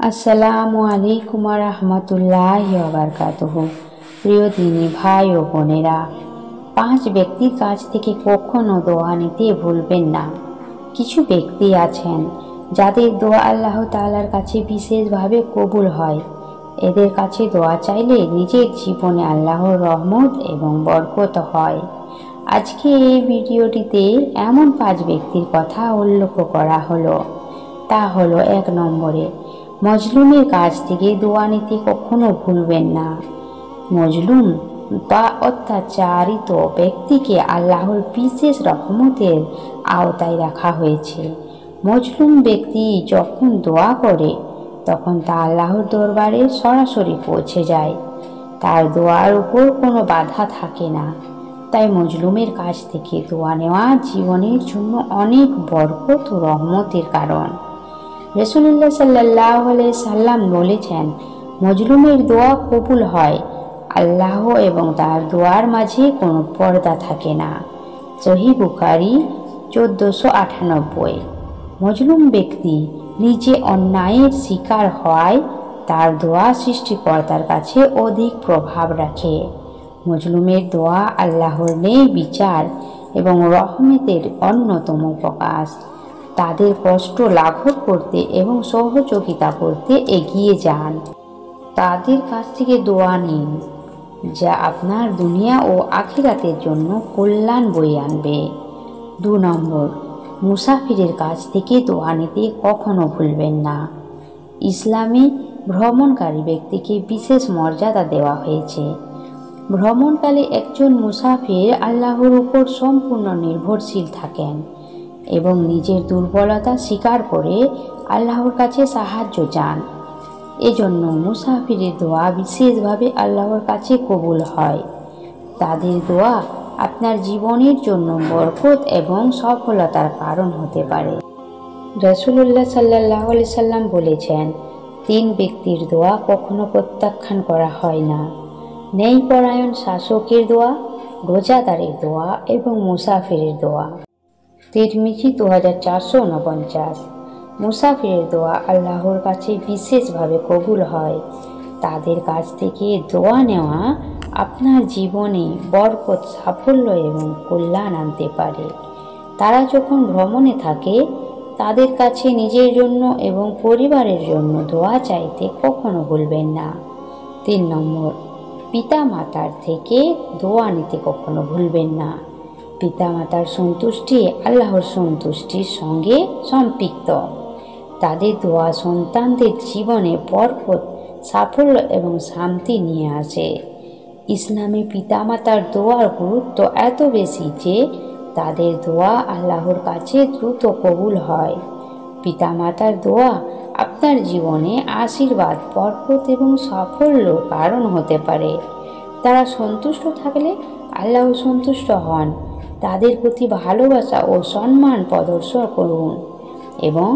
আসসালামু আলাইকুম রহমতুল্লাহি ওয়া বারাকাতুহু। প্রিয় দিনী ভাই ও বোনেরা, 5 ব্যক্তির কাছ থেকে কখনো দোয়া নিতে ভুলবেন না। কিছু ব্যক্তি আছেন যাদের দোয়া আল্লাহ তাআলার কাছে বিশেষভাবে কবুল হয়। এদের কাছে দোয়া চাইলে নিজের জীবনে আল্লাহর রহমত এবং বরকত হয়। আজকে এই ভিডিওটিতে এমন 5 ব্যক্তির কথা উল্লেখ করা হলো। তা হলো 1 নম্বরে, মজলুমের কাছ থেকে দোয়া নিতে কখনো ভুলবেন না। মজলুম বা অত্যাচারিত ব্যক্তিকে আল্লাহর বিশেষ রহমতের আওতায় রাখা হয়েছে। মজলুম ব্যক্তি যখন দোয়া করে তখন তা আল্লাহর দরবারে সরাসরি পৌঁছে যায়। তার দোয়ার উপর কোনো বাধা থাকে না। তাই মজলুমের কাছ থেকে দোয়া নেওয়া জীবনের জন্য অনেক বরকত ও রহমতের কারণ। রাসূলুল্লাহ সাল্লাল্লাহু আলাইহি সাল্লাম বলেছেন, মজলুমের দোয়া কবুল হয়। আল্লাহ এবং তার দোয়ার মাঝে কোনো পর্দা থাকে না। সহিহ বুখারী 1498। মজলুম ব্যক্তি নিজে অন্যায়ের শিকার হওয়ায় তার দোয়া সৃষ্টিকর্তার কাছে অধিক প্রভাব রাখে। মজলুমের দোয়া আল্লাহর ন্যায় বিচার এবং রহমতের অন্যতম প্রকাশ। তাদের কষ্ট লাঘব করতে এবং সহযোগিতা করতে এগিয়ে যান। তাদের কাছ থেকে দোয়া নিন, যা আপনার দুনিয়া ও আখিরাতের জন্য কল্যাণ বয়ে আনবে। 2 নম্বর, মুসাফিরের কাছ থেকে দোয়া নিতে কখনো ভুলবেন না। ইসলামে ভ্রমণকারী ব্যক্তিকে বিশেষ মর্যাদা দেওয়া হয়েছে। ভ্রমণকালে একজন মুসাফির আল্লাহর উপর সম্পূর্ণ নির্ভরশীল থাকেন এবং নিজের দুর্বলতা স্বীকার করে আল্লাহর কাছে সাহায্য চান। এজন্য মুসাফিরের দোয়া বিশেষভাবে আল্লাহর কাছে কবুল হয়। তাদের দোয়া আপনার জীবনের জন্য বরকত এবং সফলতার কারণ হতে পারে। রাসূলুল্লাহ সাল্লাল্লাহু আলাইহি সাল্লাম বলেছেন, 3 ব্যক্তির দোয়া কখনো প্রত্যাখ্যান করা হয় না: ন্যায়পরায়ণ শাসকের দোয়া, রোজাদারের দোয়া এবং মুসাফিরের দোয়া। তিরমিজি 2449। মুসাফিরের দোয়া আল্লাহর কাছে বিশেষভাবে কবুল হয়। তাদের কাছ থেকে দোয়া নেওয়া আপনার জীবনে বরকত, সাফল্য এবং কল্যাণ আনতে পারে। তারা যখন ভ্রমণে থাকে তাদের কাছে নিজের জন্য এবং পরিবারের জন্য দোয়া চাইতে কখনো ভুলবেন না। 3 নম্বর, পিতা মাতার থেকে দোয়া নিতে কখনো ভুলবেন না। পিতামাতার সন্তুষ্টি আল্লাহর সন্তুষ্টির সঙ্গে সম্পৃক্ত। তাদের দোয়া সন্তানদের জীবনে বরকত, সাফল্য এবং শান্তি নিয়ে আসে। ইসলামে পিতামাতার দোয়ার গুরুত্ব এত বেশি যে তাদের দোয়া আল্লাহর কাছে দ্রুত কবুল হয়। পিতামাতার দোয়া আপনার জীবনে আশীর্বাদ, বরকত এবং সাফল্যর কারণ হতে পারে। তারা সন্তুষ্ট থাকলে আল্লাহ সন্তুষ্ট হন। তাদের প্রতি ভালোবাসা ও সম্মান প্রদর্শন করুন এবং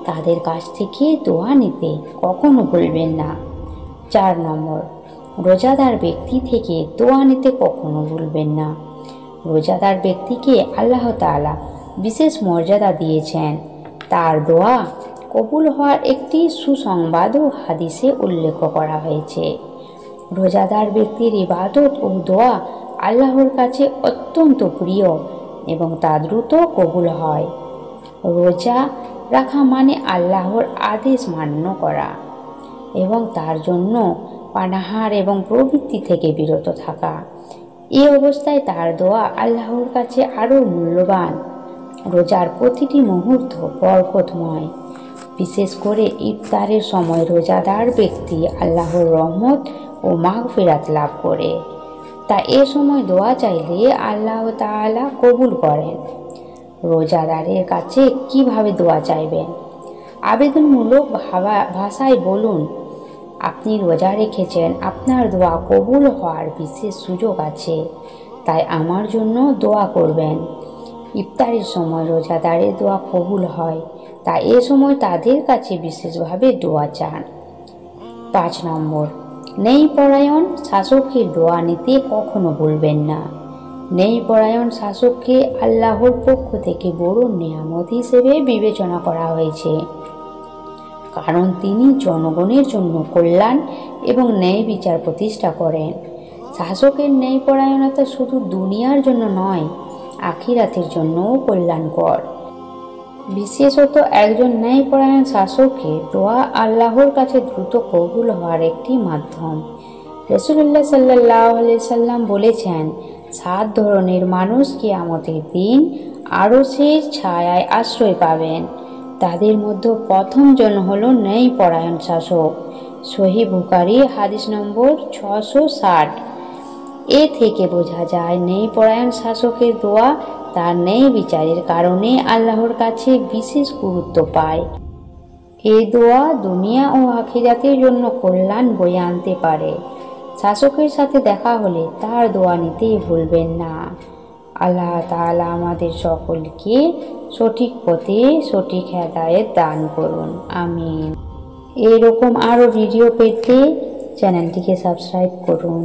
তাদের কাছ থেকে দোয়া নিতে কখনো ভুলবেন না। 4 নম্বর, রোজাদার ব্যক্তি থেকে দোয়া নিতে কখনো ভুলবেন না। রোজাদার ব্যক্তিকে আল্লাহ তাআলা বিশেষ মর্যাদা দিয়েছেন। তার দোয়া কবুল হওয়ার একটি সুসংবাদও হাদিসে উল্লেখ করা হয়েছে। রোজাদার ব্যক্তির ইবাদত ও দোয়া আল্লাহর কাছে অত্যন্ত প্রিয় এবং তা দ্রুত কবুল হয়। রোজা রাখা মানে আল্লাহর আদেশ মান্য করা এবং তার জন্য পানাহার এবং প্রবৃত্তি থেকে বিরত থাকা। এই অবস্থায় তার দোয়া আল্লাহর কাছে আরও মূল্যবান। রোজার প্রতিটি মুহূর্ত বরকতময়। বিশেষ করে ইফতারের সময় রোজাদার ব্যক্তি আল্লাহর রহমত ও মাগফিরাত লাভ করে। তা এ সময় দোয়া চাইলে আল্লাহ তাআলা কবুল করেন। রোজাদারের কাছে কিভাবে দোয়া চাইবেন? আবেদনমূলক ভাষায় বলুন, আপনি রোজা রেখেছেন, আপনার দোয়া কবুল হওয়ার বিশেষ সুযোগ আছে, তাই আমার জন্য দোয়া করবেন। ইফতারের সময় রোজাদারের দোয়া কবুল হয়, তাই এ সময় তাদের কাছে বিশেষভাবে দোয়া চান। 5 নম্বর, ন্যায়পরায়ণ শাসকের দোয়া নিতে কখনো ভুলবেন না। ন্যায়পরায়ণ শাসককে আল্লাহর পক্ষ থেকে বড় নেয়ামত হিসেবে বিবেচনা করা হয়েছে, কারণ তিনি জনগণের জন্য কল্যাণ এবং ন্যায় বিচার প্রতিষ্ঠা করেন। শাসকের ন্যায়পরায়ণতা শুধু দুনিয়ার জন্য নয়, আখিরাতের জন্যও কল্যাণকর। বিশেষত একজন ন্যায়পরায়ণ শাসকের দোয়া আল্লাহর কাছে দ্রুত কবুল হওয়ার একটি মাধ্যম। রাসূলুল্লাহ সাল্লাল্লাহু আলাইহি সাল্লাম বলেছেন, 7 ধরনের মানুষ কিয়ামতের দিন আরশের ছায়ায় আশ্রয় পাবেন। তাদের মধ্যে প্রথম জন হলো ন্যায়পরায়ণ শাসক। সহিহ বুখারী হাদিস নম্বর 660। এ থেকে বোঝা যায় ন্যায়পরায়ণ শাসকের দোয়া তার ন্যায় বিচারের কারণে আল্লাহর কাছে বিশেষ গুরুত্ব পায়। এই দোয়া দুনিয়া ও আখিরাতের জন্য কল্যাণ বয়ে আনতে পারে। শাসকের সাথে দেখা হলে তার দোয়া নিতে ভুলবেন না। আল্লাহ তাআলা আমাদের সকলকে সঠিক পথে সঠিক হেদায়েত দান করুন, আমিন। এরকম আরও ভিডিও পেতে চ্যানেলটিকে সাবস্ক্রাইব করুন।